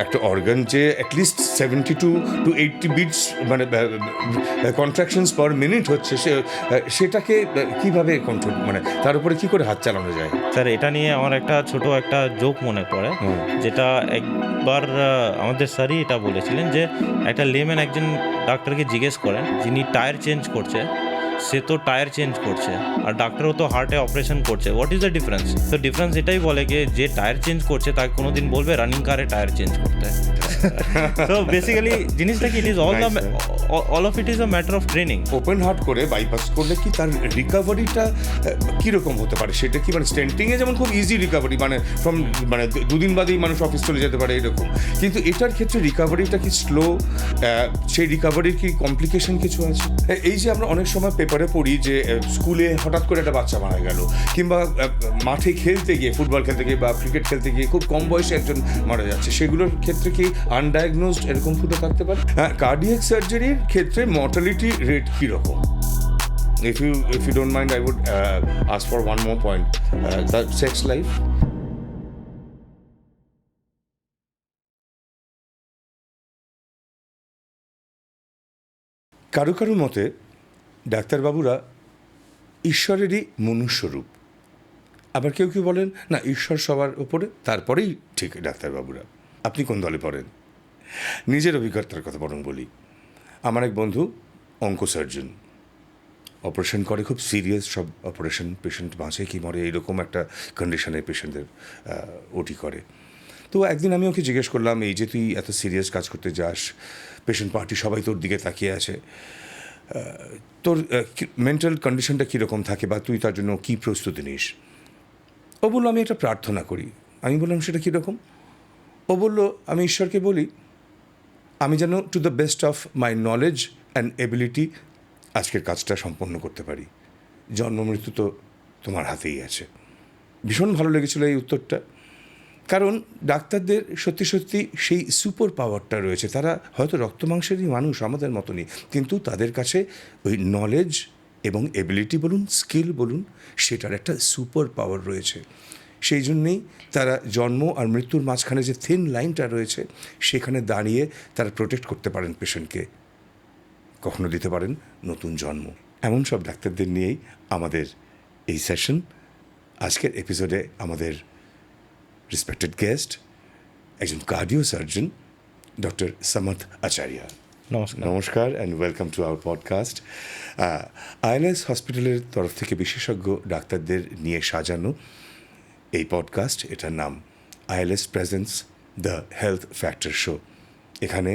একটা অর্গান যে at least 72 to 80 bits মানে কন্ট্রাকশনস পার মিনিট হচ্ছে, সেটাকে কিভাবে কন্ট্রোল, মানে তার উপরে কি করে হাত চালানো যায়? স্যার, এটা নিয়ে আমার একটা জোক মনে পড়ে, যেটা একবার আমাদের স্যারই এটা বলেছিলেন যে একটা লেম্যান একজন ডাক্তারকে জিজ্ঞেস করেন, যিনি টায়ার চেঞ্জ করছে, সে তো টায়ার চেঞ্জ করছে আর ডাক্তারও তো হার্টে অপারেশন করছে, হোয়াট ইজ দ্য ডিফারেন্স? তো ডিফারেন্স এটাই বলে যে টায়ার চেঞ্জ করছে তাকে কোনোদিন বলবে রানিং কারে টায়ার চেঞ্জ করতে। তো বেসিক্যালি জিনিসটা কি, it is all of it is a matter of training. Open heart করে বাইপাস করলে কি তার রিকভারিটা কীরকম হতে পারে? সেটা কি মানে স্টেন্টিংয়ে যেমন খুব ইজি রিকভারি, মানে দুদিন বাদেই মানুষ অফিস চলে যেতে পারে এরকম, কিন্তু এটার ক্ষেত্রে রিকভারিটা কি স্লো? সেই রিকভারির কি কমপ্লিকেশন কিছু আছে? এই যে আমরা অনেক সময় পেপারে পড়ি যে স্কুলে হঠাৎ করে একটা বাচ্চা মারা গেল, কিংবা মাঠে খেলতে গিয়ে, ফুটবল খেলতে গিয়ে বা ক্রিকেট খেলতে গিয়ে খুব কম বয়সে একজন মারা যাচ্ছে, সেগুলোর ক্ষেত্রে কি আনডায়াগনোজড এরকম ফুটো থাকতে পারে? কার্ডিয়াক সার্জারির ক্ষেত্রে মর্টালিটি রেট কীরকম? If you don't mind, I would ask for one more point. The sex life. কারো কারো মতে ডাক্তারবাবুরা ঈশ্বরেরই মনুষ্যরূপ, আবার কেউ কেউ বলেন না, ঈশ্বর সবার উপরে, তারপরেই ঠিক ডাক্তারবাবুরা। আপনি কোন দলে পড়েন? নিজের অভিজ্ঞতার কথা বরং বলি। আমার এক বন্ধু অঙ্ক সার্জন, অপারেশন করে, খুব সিরিয়াস সব অপারেশন, পেশেন্ট বাঁচে কি মরে এরকম একটা কন্ডিশনের পেশেন্টদের ওটি করে। তো একদিন আমি ওকে জিজ্ঞেস করলাম, এই যে তুই এত সিরিয়াস কাজ করতে যাস, পেশেন্ট পার্টি সবাই তোর দিকে তাকিয়ে আছে, তোর মেন্টাল কন্ডিশনটা কীরকম থাকে বা তুই তার জন্য কী প্রস্তুতি নিস? ও বললো, আমি একটা প্রার্থনা করি। আমি বললাম, সেটা কীরকম? ও বললো, আমি ঈশ্বরকে বলি আমি যেন to the best of my knowledge and ability আজকের কাজটা সম্পন্ন করতে পারি। জন্ম মৃত্যু তো তোমার হাতেই আছে। ভীষণ ভালো লেগেছিলো এই উত্তরটা, কারণ ডাক্তারদের সত্যি সত্যি সেই সুপার পাওয়ারটা রয়েছে। তারা হয়তো রক্ত মাংসেরই মানুষ, আমাদের মতনই, কিন্তু তাদের কাছে ওই নলেজ এবং এবিলিটি বলুন, স্কিল বলুন, সেটার একটা সুপার পাওয়ার রয়েছে। সেই জন্যেই তারা জন্ম আর মৃত্যুর মাঝখানে যে থিন লাইনটা রয়েছে, সেখানে দাঁড়িয়ে তারা প্রোটেক্ট করতে পারেন পেশেন্টকে, কখনো দিতে পারেন নতুন জন্ম। এমন সব ডাক্তারদের নিয়েই আমাদের এই সেশন। আজকের এপিসোডে আমাদের রেসপেক্টেড গেস্ট একজন কার্ডিও সার্জন, ডক্টর সমর্থ আচার্য। নমস্কার and welcome to hour podcast. ILS হসপিটালের তরফ থেকে বিশেষজ্ঞ ডাক্তারদের নিয়ে সাজানো এই পডকাস্ট, এটার নাম ILS presents the health factor show. এখানে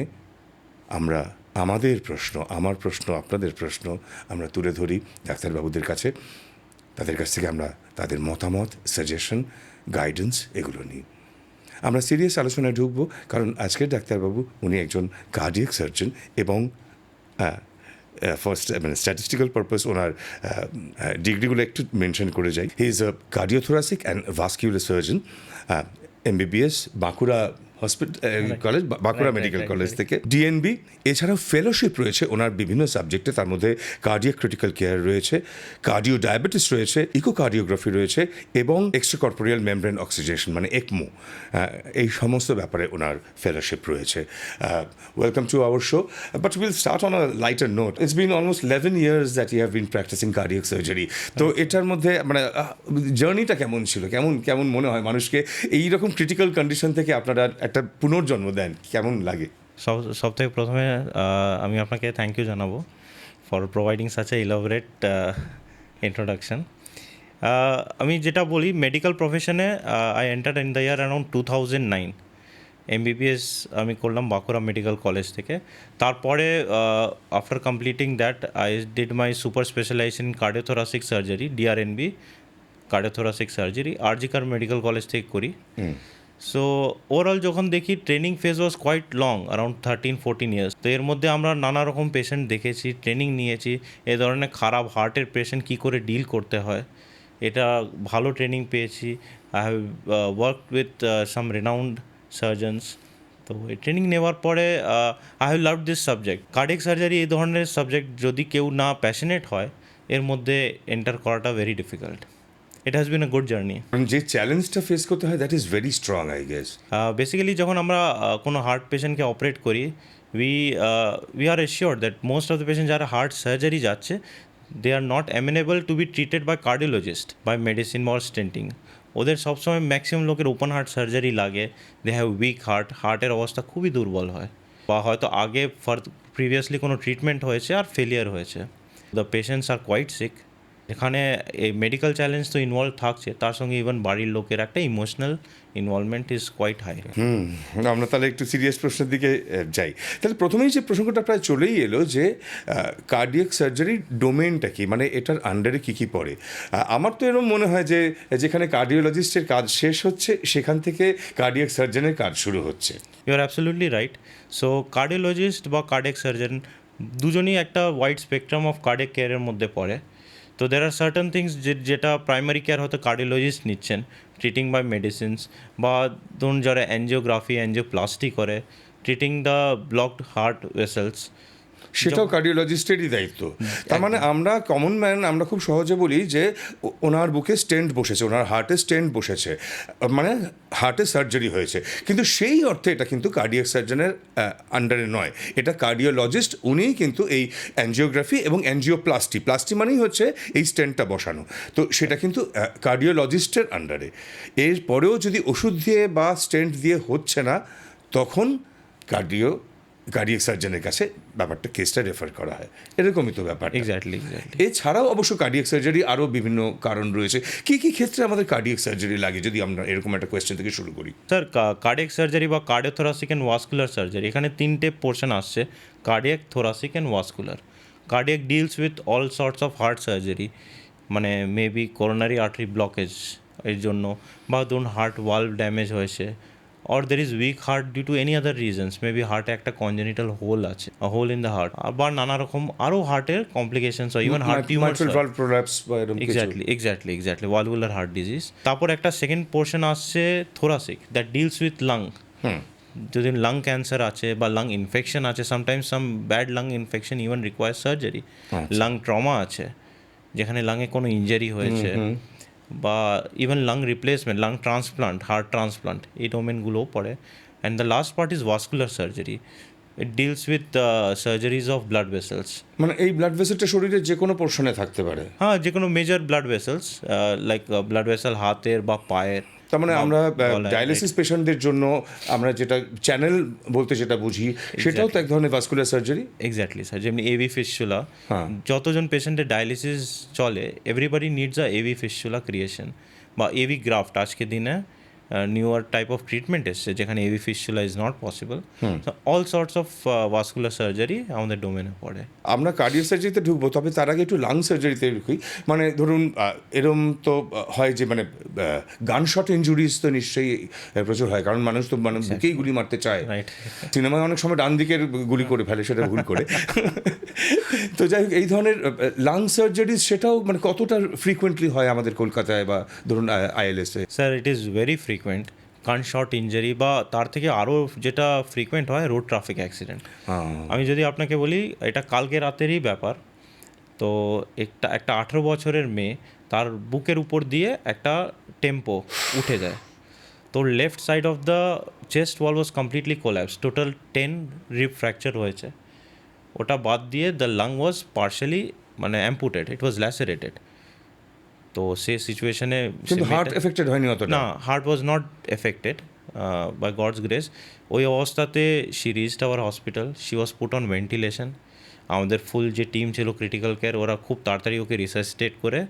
আমরা আমাদের প্রশ্ন, আমার প্রশ্ন, আপনাদের প্রশ্ন আমরা তুলে ধরি ডাক্তারবাবুদের কাছে। তাদের কাছ থেকে আমরা তাদের মতামত, সাজেশন, গাইডেন্স এগুলো নিই। আমরা সিরিয়াস আলোচনায় ঢুকবো, কারণ আজকের ডাক্তারবাবু উনি একজন কার্ডিয়াক সার্জন এবং ফার্স্ট মানে স্ট্যাটিস্টিক্যাল পারপাস ওনার ডিগ্রিগুলো একটু মেনশন করে যাই। He is a cardiothoracic and ভাস্কিউলার surgeon, MBBS Bankura college, Bankura medical college থেকে, ডিএনবি। এছাড়াও ফেলোশিপ রয়েছে ওনার বিভিন্ন সাবজেক্টে, তার মধ্যে কার্ডিয়াক ক্রিটিক্যাল কেয়ার রয়েছে, কার্ডিও ডায়াবেটিস রয়েছে, ইকোকার্ডিওগ্রাফি রয়েছে এবং এক্সট্রা কর্পোরিয়াল মেমব্রেন অক্সিজেশন মানে ECMO, এই সমস্ত ব্যাপারে ওনার ফেলোশিপ রয়েছে। Welcome to our show, but will start on a lighter note. It's been almost 11 years that you have been practising cardiac surgery. তো এটার মধ্যে মানে জার্নিটা কেমন ছিল, কেমন মনে হয় মানুষকে এইরকম ক্রিটিক্যাল কন্ডিশন থেকে আপনারা একটা পুনর্জন্ম দেন, কেমন লাগে? সব থেকে প্রথমে আমি আপনাকে থ্যাংক ইউ জানাবো for providing such a elaborate introduction. আমি যেটা বলি, মেডিকেল প্রফেশনে I entered in the year around 2009। MBBS আমি করলাম বাঁকুড়া মেডিকেল কলেজ থেকে। তারপরে after completing that I did my super specialisation in cardiothoracic surgery, DRNB cardiothoracic surgery, RG Kar medical college থেকে করি। সো ওভারঅল যখন দেখি training phase was quite long, around 13-14 years. তো এর মধ্যে আমরা নানা রকম পেশেন্ট দেখেছি, ট্রেনিং নিয়েছি, এ ধরনের খারাপ হার্টের পেশেন্ট কী করে ডিল করতে হয়, এটা ভালো ট্রেনিং পেয়েছি। I have worked with some renowned surgeons. তো এই ট্রেনিং নেওয়ার পরে I have loved this subject. Cardiac surgery এই ধরনের সাবজেক্ট যদি কেউ না প্যাশনেট হয়, এর মধ্যে এন্টার করাটা very difficult. It has been a good journey. যে চ্যালেঞ্জটা ফেস করতে হয় that is very strong I guess. Basically যখন আমরা কোনো হার্ট পেশেন্টকে অপারেট করি, we are assure that most of the patient যারা হার্ট সার্জারি যাচ্ছে, they are not amenable to be treated by cardiologist by medicine বা স্টেন্টিং। ওদের সবসময় ম্যাক্সিমাম লোকের ওপেন হার্ট সার্জারি লাগে, দে হ্যাভ উইক হার্টের অবস্থা খুবই দুর্বল হয়, বা হয়তো আগে প্রিভিয়াসলি কোনো ট্রিটমেন্ট হয়েছে আর ফেলিয়ার হয়েছে। The patients are quite sick. এখানে এই মেডিকেল চ্যালেঞ্জ তো ইনভলভ থাকছে, তার সঙ্গে ইভেন বাড়ির লোকের একটা emotional involvement is quite high. আমরা তাহলে একটু সিরিয়াস প্রশ্নের দিকে যাই। তাহলে প্রথমেই যে প্রসঙ্গটা প্রায় চলেই এলো যে কার্ডিয়াক সার্জারি ডোমেনটা কি, মানে এটার আন্ডারে কী কী পড়ে। আমার তো এরকম মনে হয় যে যেখানে কার্ডিওলজিস্টের কাজ শেষ হচ্ছে সেখান থেকে কার্ডিয়াক সার্জনের কাজ শুরু হচ্ছে। You are absolutely right. So cardiologist বা কার্ডিয়াক সার্জন দুজনই একটা ওয়াইড স্পেকট্রাম অফ কার্ডিয়াক কেয়ারের মধ্যে পড়ে। তো দের আর সার্টেন থিংস যেটা প্রাইমারি কেয়ার হয়তো কার্ডিওলজিস্ট নিচ্ছেন, ট্রিটিং বাই মেডিসিনস, বা ধরুন যারা অ্যাঞ্জিওগ্রাফি অ্যাঞ্জিওপ্লাস্টি করে, treating the blocked heart vessels, সেটাও কার্ডিওলজিস্টেরই দায়িত্ব। তার মানে আমরা কমন ম্যান আমরা খুব সহজে বলি যে ওনার বুকে স্টেন্ট বসেছে, ওনার হার্টে স্টেন্ট বসেছে, মানে হার্টে সার্জারি হয়েছে, কিন্তু সেই অর্থে এটা কিন্তু কার্ডিয়াক সার্জনের আন্ডারে নয়, এটা কার্ডিওলজিস্ট, উনিই কিন্তু এই অ্যাঞ্জিওগ্রাফি এবং প্লাস্টি মানেই হচ্ছে এই স্টেন্টটা বসানো, তো সেটা কিন্তু কার্ডিওলজিস্টের আন্ডারে। এরপরেও যদি ওষুধ দিয়ে বা স্টেন্ট দিয়ে হচ্ছে না, তখন কার্ডিয়াক সার্জনের কাছে ব্যাপারটা কেসটা রেফার করা হয়, এরকমই তো ব্যাপার। এক্স্যাক্টলি। এছাড়াও অবশ্য কার্ডিয়াক সার্জারি আরও বিভিন্ন কারণ রয়েছে। কী কী ক্ষেত্রে আমাদের কার্ডিয়াক সার্জারি লাগে, যদি আমরা এরকম একটা কোয়েশ্চেন থেকে শুরু করি? স্যার, কার্ডিয়াক সার্জারি বা কার্ডিওথোরাসিক অ্যান্ড ওয়াসকুলার সার্জারি, এখানে তিনটে পোর্শন আসছে: cardiac, thoracic and vascular. Cardiac deals with all sorts of heart surgery, মানে মেবি করোনারি আর্টারি ব্লকেজ এর জন্য, বা ধরুন হার্ট ভালভ ড্যামেজ হয়েছে, or there is weak heart due to any other reasons, maybe হার্টে একটা congenital whole আছে, hole in the heart, আবার নানা রকম আরও হার্টের কমপ্লিকেশনস হয়, even heart tumour. Exactly valvular heart disease. তারপর একটা সেকেন্ড পোর্শন আসছে thoracic, that deals with lung. যদি লাং ক্যান্সার আছে বা লাং ইনফেকশন আছে, sometimes some bad lung infection even require surgery. Lung trauma আছে, যেখানে লাংয়ে কোনো ইঞ্জারি হয়েছে, বা even lung replacement, lung transplant, heart transplant, এই ডোমেনগুলোও পড়ে। And the last part is vascular surgery. It deals with surgeries of blood vessels. মানে এই blood ভেসেলটা শরীরের যে কোনো পোর্শনে থাকতে পারে? হ্যাঁ, যে কোনো major blood vessels, like blood vessel হাতের বা পায়ের। তার মানে আমরা ডায়ালিসিস পেশেন্টদের জন্য আমরা যেটা চ্যানেল বলতে যেটা বুঝি, সেটাও তো এক ধরনের ভাস্কুলার সার্জারি। এক্স্যাক্টলি স্যার, যেমনি এভি ফিস্চুলা, যতজন পেশেন্টের ডায়ালিসিস চলে, everybody needs a AV fistula creation বা এভি গ্রাফট। আজকে দিনে নিউয়ার টাইপ অফ ট্রিটমেন্ট এসছে যেখানে AV fistula is not possible. All sorts of vascular surgery আমাদের ডোমেনে পড়ে। আমরা কার্ডিয়াক সার্জারিতে ঢুকবো, তবে তার আগে একটু লাং সার্জারিতে ঢুকি। মানে ধরুন এরম তো হয় যে মানে গানশট ইঞ্জুরিজ তো নিশ্চয়ই প্রচুর হয়, কারণ মানুষ তো মানে বুকেই গুলি মারতে চায়। সিনেমায় অনেক সময় ডান দিকের গুলি করে ফেলে, সেটা ভুল করে। তো যাই হোক, এই ধরনের লাং সার্জারিজ সেটাও মানে কতটা ফ্রিকুয়েন্টলি হয় আমাদের কলকাতায় বা ধরুন আইএলএসে? Sir, it is very frequent. Gunshot injury বা তার থেকে আরও যেটা ফ্রিকুয়েন্ট হয়, রোড ট্রাফিক অ্যাক্সিডেন্ট। আমি যদি আপনাকে বলি, এটা কালকে রাতেরই ব্যাপার। তো একটা 18 বছরের মেয়ে, তার বুকের উপর দিয়ে একটা টেম্পো উঠে যায়। তো left side of the chest wall was completely collapse, total 10 rib fracture হয়েছে। ওটা বাদ দিয়ে দ্য লাং ওয়াজ পার্শালি মানে অ্যাম্পুটেড, ইট ওয়াজ ল্যাসেরেটেড। তো সে সিচুয়েশনে হার্ট এফেক্টেড হয়নি অতটা? না, heart was not affected by God's grace. ওই অবস্থাতে she reached our hospital, she was put on ventilation. আমাদের ফুল যে টিম ছিল ক্রিটিক্যাল কেয়ার, ওরা খুব তাড়াতাড়ি ওকে রিসাসিটেট করে,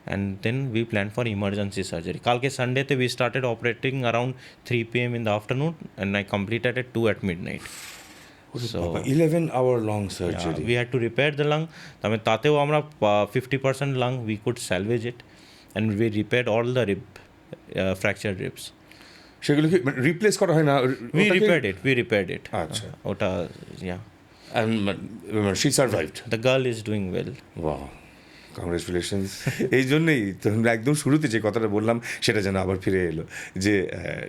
and then we plan for emergency surgery. কালকে সানডেতে we started operating around 3 PM in the afternoon, and I completed at 2 at midnight. So 11-hour long surgery. We had to repair the lung. তাতেও আমরা 50% lung we could salvage it, and we repaired all the fractured ribs. সেগুলো কি replace করা হয় না? We repaired it. আচ্ছা, ওটা, yeah. and she survived. The girl is doing well. Wow. Congratulations. এই জন্যই তো আমরা একদম শুরুতে যে কথাটা বললাম সেটা যেন আবার ফিরে এলো, যে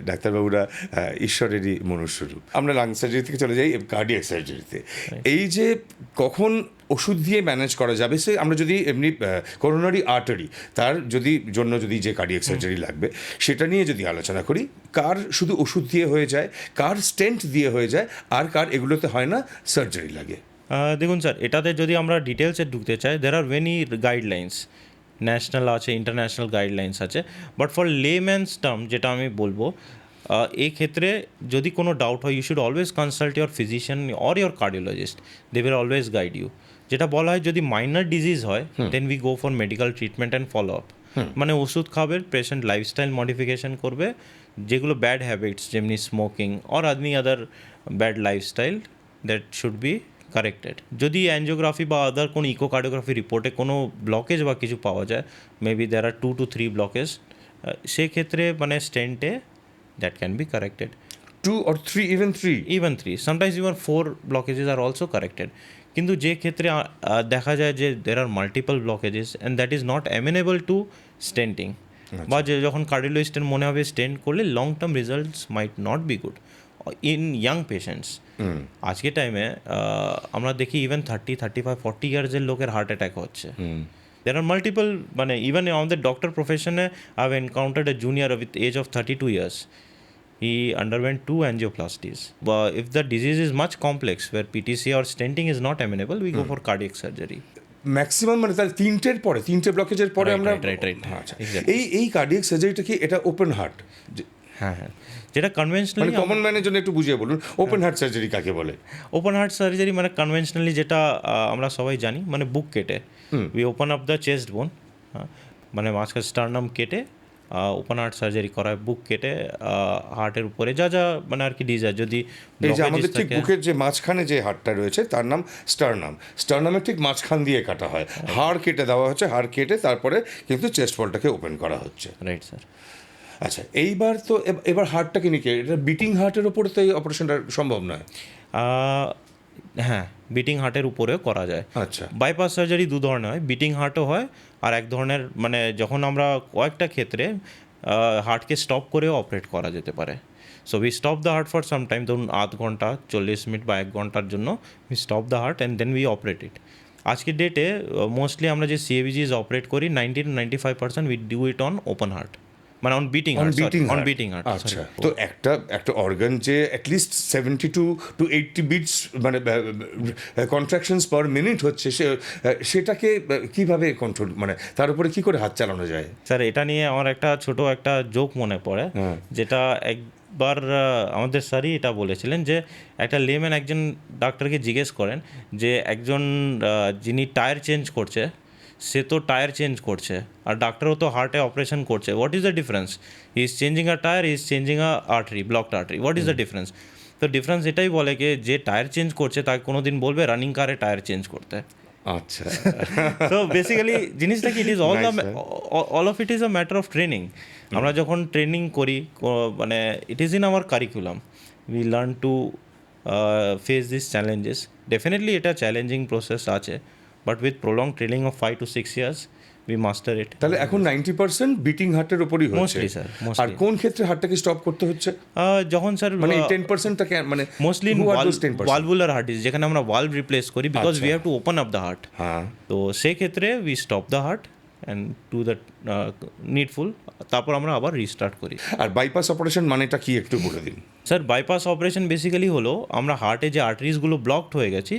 ডাক্তারবাবুরা ঈশ্বরেরই মনুষ্যরূপ। আমরা লাং সার্জারি থেকে চলে যাই কার্ডিয়াক সার্জারিতে। এই যে কখন ওষুধ দিয়ে ম্যানেজ করা যাবে, সে আমরা যদি এমনি করোনারি আর্টারি তার যদি যে কার্ডিয়াক সার্জারি লাগবে সেটা নিয়ে যদি আলোচনা করি, কার শুধু ওষুধ দিয়ে হয়ে যায়, কার স্টেন্ট দিয়ে হয়ে যায়, আর কার এগুলোতে হয় না, সার্জারি লাগে? দেখুন স্যার, এটাতে যদি আমরা ডিটেলসে ঢুকতে চাই, there are many guidelines, national আছে, ইন্টারন্যাশনাল গাইডলাইন্স আছে, বাট ফর লেম্যানস টার্ম যেটা আমি বলবো, এই ক্ষেত্রে যদি কোনো ডাউট হয়, you should always consult your physician or your cardiologist, they will always guide you. যেটা বলা হয়, যদি মাইনর ডিজিজ হয় then we go for medical treatment and follow up. মানে ওষুধ খাবে, পেশেন্ট লাইফস্টাইল মডিফিকেশন করবে, যেগুলো ব্যাড হ্যাবিটস যেমনি smoking or Aadmi other bad lifestyle, that should be corrected. যদি অ্যাঞ্জিওগ্রাফি বা আদার কোনো ইকোকার্ডিওগ্রাফি রিপোর্টে কোনো ব্লকেজ বা কিছু পাওয়া যায়, maybe there are 2 to 3 blockage, সেক্ষেত্রে মানে স্টেন্টে that can be corrected. 2 or 3, even 3? Even 3, sometimes even 4 blockages are also corrected. কিন্তু যে ক্ষেত্রে দেখা যায় যে there are multiple blockages and that is not amenable to stenting, বা যে যখন কার্ডিওলজিস্টের মনে হবে স্টেন্ট করলে long term results might not be good in young patients. আজকে টাইমে আমরা দেখি ইভেন 30, 35, 40 ইয়ার্সের লোকের হার্ট অ্যাটাক হচ্ছে। There are multiple, মানে ইভেন আমাদের ডক্টর প্রফেশনে I have encountered a junior with age of 32 years. He underwent 2 angioplasties. But if the disease is much complex, where PTC or stenting is not amenable, we go for cardiac surgery. Maximum মানে তার তিনটে ব্লকেজের পরে আমরা Right. আচ্ছা, Exactly. এই cardiac সার্জারিটা কি এটা open heart? হ্যাঁ, যেটা মানে কনভেনশনালি কমন ম্যানের জন্য একটু বুঝিয়ে বলুন, ওপেন হার্ট সার্জারি কাকে বলে? ওপেন হার্ট সার্জারি মানে কনভেনশনালি যেটা আমরা সবাই জানি, মানে বুক কেটে we open up the chest বোন, মানে মাঝখানে স্টারনাম কেটে ওপেন হার্ট সার্জারি করা হয়, বুক কেটে হার্টের উপরে যা মানে আর কি ডিজার যদি এই যে আমাদের ঠিক বুকের যে মাঝখানে যে হাড়টা রয়েছে তার নাম স্টারনামের ঠিক মাঝখান দিয়ে কাটা হয়, হাড় কেটে দেওয়া হচ্ছে, হাড় কেটে তারপরে কিন্তু চেস্ট ওয়ালটাকে ওপেন করা হচ্ছে। Right sir. আচ্ছা, এইবার তো এবার হার্টটাকে নিয়ে এটা বিটিং হার্টের ওপরে তো এই অপারেশনটা সম্ভব নয়? হ্যাঁ, বিটিং হার্টের উপরেও করা যায়। আচ্ছা, বাইপাস সার্জারি 2 ধরনের হয়, বিটিং হার্টও হয়, আর এক ধরনের মানে যখন আমরা কয়েকটা ক্ষেত্রে হার্টকে স্টপ করেও অপারেট করা যেতে পারে। So we stop the heart for some time, ধরুন আধ ঘন্টা, 40 মিনিট বা 1 ঘন্টার জন্য we stop the heart and then we operate it. আজকের ডেটে মোস্টলি আমরা যে সিএবিজিস অপারেট করি 90 to 95% we do it on open heart, মানে অন বিটিং হার্ট। আচ্ছা, তো একটা অর্গান যে অ্যাটলিস্ট 72 to 80 বিটস মানে কন্ট্রাকশনস পার মিনিট হচ্ছে, সেটাকে কিভাবে কন্ট্রোল, মানে তার উপরে কি করে হাত চালানো যায়? স্যার, এটা নিয়ে আমার একটা ছোট একটা জোক মনে পড়ে, যেটা একবার আমাদের স্যারই এটা বলেছিলেন, যে একটা লেম্যান একজন ডাক্তারকে জিজ্ঞেস করেন যে একজন যিনি টায়ার চেঞ্জ করছে, সে তো টায়ার চেঞ্জ করছে, আর ডাক্তারও তো হার্টে অপারেশন করছে, what is the difference? He is changing a tyre, he is changing a artery, blocked artery, what is the difference? তো ডিফারেন্স এটাই বলে কি, যে টায়ার চেঞ্জ করছে তাকে কোনো দিন বলবে রানিং কারে টায়ার চেঞ্জ করতে। আচ্ছা, তো বেসিক্যালি জিনিসটা কি, it is all of it is a matter of training. আমরা যখন ট্রেনিং করি, মানে it is in our curriculum, we learn to face this challenges. Definitely এটা চ্যালেঞ্জিং প্রসেস আছে, but with prolong training of 5 to 6 years we master it. তাহলে এখন 90% beating হার্টের উপরই হচ্ছে মোস্টলি স্যার। আর কোন ক্ষেত্রে হার্টটাকে স্টপ করতে হচ্ছে? যখন স্যার মানে 10%টা মানে মোস্টলি ভালভুলার হার্ট ডিজিজ, যেখানে আমরা ভালভ রিপ্লেস করি, because we have to open up the heart. হ্যাঁ, তো সেক্ষেত্রে we stop the heart and to the needful, তারপর আমরা আবার রিস্টার্ট করি। আর বাইপাস অপারেশন মানেটা কি একটু বলে দিন। স্যার, বাইপাস অপারেশন বেসিক্যালি হলো আমরা হার্টে যে আর্টারিজগুলো ব্লকড হয়ে গেছি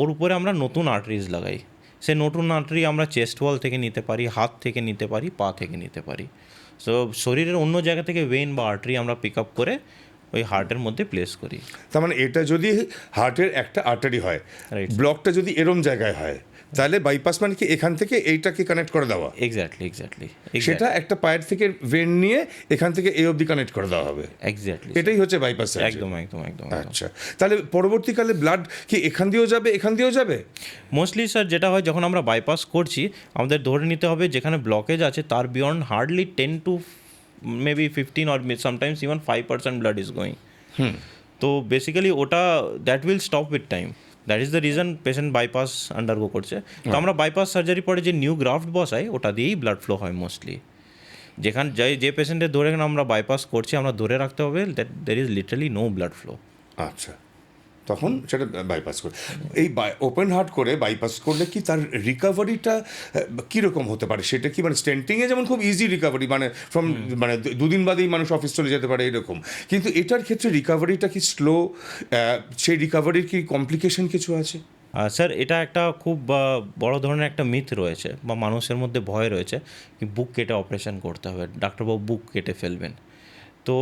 ওর উপরে আমরা নতুন আর্টারিজ লাগাই। সে নতুন আর্টারি আমরা চেস্ট ওয়াল থেকে নিতে পারি, হাত থেকে নিতে পারি, পা থেকে নিতে পারি। সো শরীরের অন্য জায়গা থেকে ভেইন বা আর্টারি আমরা পিক আপ করে ওই হার্টের মধ্যে প্লেস করি। তার মানে এটা যদি হার্টের একটা আর্টারি হয়, Right. ব্লকটা যদি এরম জায়গায় হয়, তাহলে বাইপাস মানে কি এখান থেকে এইটাকে কানেক্ট করে দেওয়া? এক্স্যাক্টলি সেটা একটা পায়ের থেকে ভেন নিয়ে এখান থেকে এই অবধি কানেক্ট করে দেওয়া হবে। এক্স্যাক্টলি এটাই হচ্ছে বাইপাস। একদম। আচ্ছা, তাহলে পরবর্তীকালে ব্লাড কি এখান দিয়েও যাবে? মোস্টলি স্যার যেটা হয়, যখন আমরা বাইপাস করছি আমাদের ধরে নিতে হবে যেখানে ব্লকেজ আছে তার beyond hardly 10 to maybe 15 or sometimes even 5% blood is going. তো বেসিক্যালি ওটা that will stop with time. That is the reason patient bypass undergo করছে। তো আমরা বাইপাস সার্জারি পরে যে নিউ গ্রাফট বসাই ওটা দিয়েই ব্লাড ফ্লো হয় মোস্টলি। যে পেশেন্টের ধরে আমরা বাইপাস করছি আমরা ধরে রাখতে হবে that there is literally no blood flow. আচ্ছা, তখন সেটা বাইপাস করে এই ওপেন হার্ট করে বাইপাস করলে কি তার রিকভারিটা কীরকম হতে পারে? সেটা কি মানে স্টেন্টিংয়ে যেমন খুব ইজি রিকভারি, মানে ফ্রম মানে দুদিন বাদেই মানুষ অফিস চলে যেতে পারে এরকম, কিন্তু এটার ক্ষেত্রে রিকভারিটা কি স্লো? সেই রিকভারির কি কমপ্লিকেশন কিছু আছে? স্যার এটা একটা খুব বড় ধরনের একটা মিথ রয়েছে বা মানুষের মধ্যে ভয় রয়েছে কি বুক কেটে অপারেশন করতে হবে, ডাক্তারবাবু বুক কেটে ফেলবেন। তো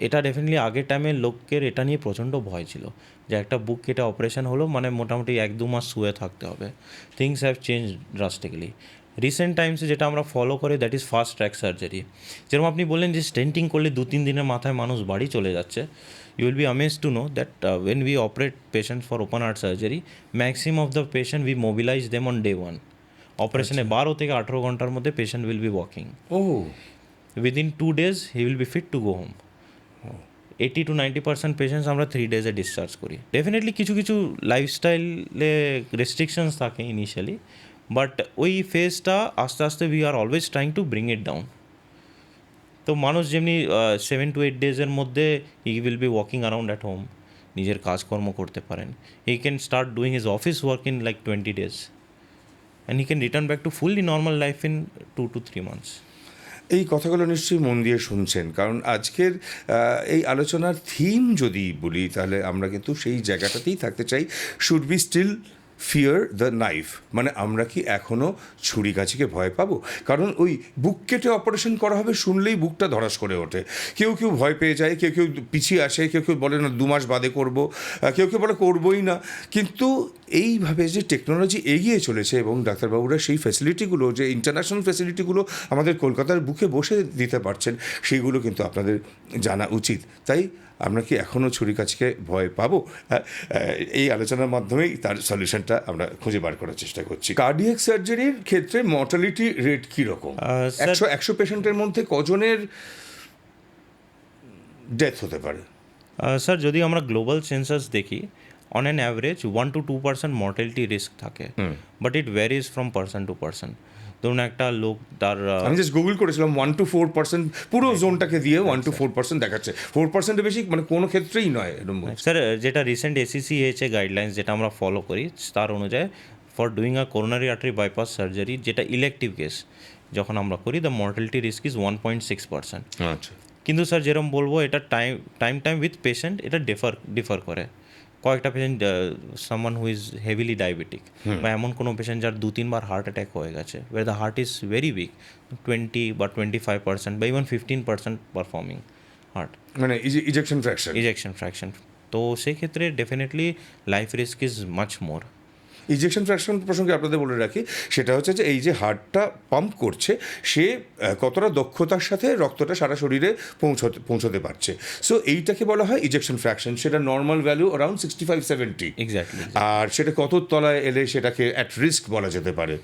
এটা ডেফিনেটলি আগের টাইমে লোকের এটা নিয়ে প্রচণ্ড ভয় ছিল যে একটা বুক কেটে অপারেশন হলো মানে মোটামুটি 1-2 মাস শুয়ে থাকতে হবে। Things have change drastically recent টাইমসে। যেটা আমরা ফলো করি that is fast track surgery. যেরকম আপনি বললেন যে স্টেন্টিং করলে 2-3 দিনের মাথায় মানুষ বাড়ি চলে যাচ্ছে। You will be amazed to know that when we operate patients for open heart surgery, maximum of the patient we mobilize them on day 1. অপারেশনে 12 থেকে 18 ঘন্টার মধ্যে patient will be walking. Within 2 days he will be fit to go home. 80-90% patients আমরা 3 days-এ discharge করি। Definitely কিছু কিছু লাইফস্টাইলে restrictions থাকে ইনিশিয়ালি, বাট ওই ফেজটা আস্তে আস্তে we are always trying to bring it down. তো মানুষ যেমনি 7 to 8 days-এর মধ্যে হি will be walking around at home, নিজের কাজকর্ম করতে পারেন। He can start doing his office work in like 20 days and he can return back to fully normal life in 2 to 3 months। এই কথাগুলো নিশ্চয়ই মন দিয়ে শুনছেন, কারণ আজকের এই আলোচনার থিম যদি বলি তাহলে আমরা কিন্তু সেই জায়গাটাতেই থাকতে চাই। Should be still fear the knife, মানে আমরা কি এখনও ছুরি কাছিকে ভয় পাবো? কারণ ওই বুক কেটে অপারেশন করা হবে শুনলেই বুকটা ধরাস করে ওঠে। কেউ কেউ ভয় পেয়ে যায়, কেউ কেউ পিছিয়ে আসে, কেউ কেউ বলে না 2 মাস বাদে করব, কেউ কেউ বলে করবই না। কিন্তু এইভাবে যে টেকনোলজি এগিয়ে চলেছে এবং ডাক্তারবাবুরা সেই ফ্যাসিলিটিগুলো, যে ইন্টারন্যাশনাল ফ্যাসিলিটিগুলো আমাদের কলকাতার বুকে বসে দিতে পারছেন, সেইগুলো কিন্তু আপনাদের জানা উচিত। তাই আমরা কি এখনও ছুরি কাছিকে ভয় পাবো? এই আলোচনার মাধ্যমেই তার সলিউশনটা আমরা খুঁজে বার করার চেষ্টা করছি। কার্ডিয়াক সার্জারির ক্ষেত্রে মর্টালিটি রেট কীরকম? 100 পেশেন্টের মধ্যে কজনের ডেথ হতে পারে? স্যার যদি আমরা গ্লোবাল সেন্সাস দেখি on an average 1-2% mortality risk থাকে, but it varies from person to person. ধরুন একটা লোক তার আমি জাস্ট গুগল করেছিলাম 1-4% পুরো জোনটাকে দিয়ে 1-4% দেখাচ্ছে। 4%-এর বেশি মানে কোনো ক্ষেত্রেই নয় এরকম। স্যার যেটা রিসেন্ট ACC/AHA গাইডলাইন্স যেটা আমরা ফলো করি তার অনুযায়ী for doing a coronary artery bypass surgery, যেটা ইলেকটিভ কেস যখন আমরা করি, দ্য মর্টালিটি রিস্ক ইজ 1.6%। আচ্ছা, কিন্তু স্যার যেরকম বলবো এটা টাইম উইথ পেশেন্ট এটা ডিফার করে। কয়েকটা patient someone who is heavily diabetic বা এমন কোনো পেশেন্ট যার 2-3 বার হার্ট অ্যাটাক হয়ে গেছে, where the heart is very weak, 20 বা 25% বা ইভেন 15% পারফর্মিং হার্ট, মানে ইজেকশন ফ্র্যাকশন। তো সেক্ষেত্রে definitely life risk is much more. Ejection fraction প্রসঙ্গে আপনাদের বলে রাখি, সেটা হচ্ছে যে এই যে হার্টটা পাম্প করছে সে কতটা দক্ষতার সাথে রক্তটা সারা শরীরে পৌঁছতে পারছে। সো এইটাকে বলা হয় ইজেকশন ফ্র্যাকশন। সেটা নর্মাল ভ্যালু অ্যারাউন্ড 65-70। এক্স্যাক্টলি। আর সেটা কত তলায় এলে সেটাকে অ্যাট রিস্ক বলা যেতে পারে?